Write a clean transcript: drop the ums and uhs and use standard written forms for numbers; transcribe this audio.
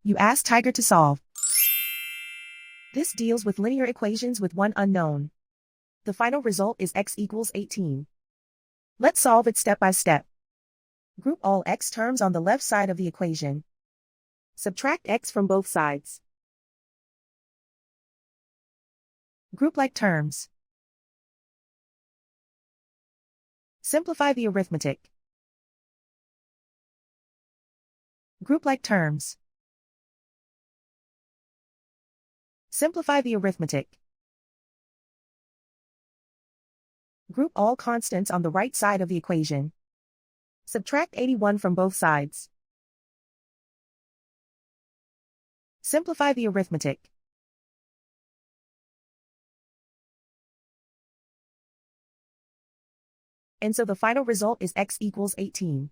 You ask Tiger to solve. This deals with linear equations with one unknown. The final result is x equals 18. Let's solve it step by step. Group all x terms on the left side of the equation. Subtract x from both sides. Group like terms. Simplify the arithmetic. Group like terms. Simplify the arithmetic. Group all constants on the right side of the equation. Subtract 81 from both sides. Simplify the arithmetic. And so the final result is x equals 18.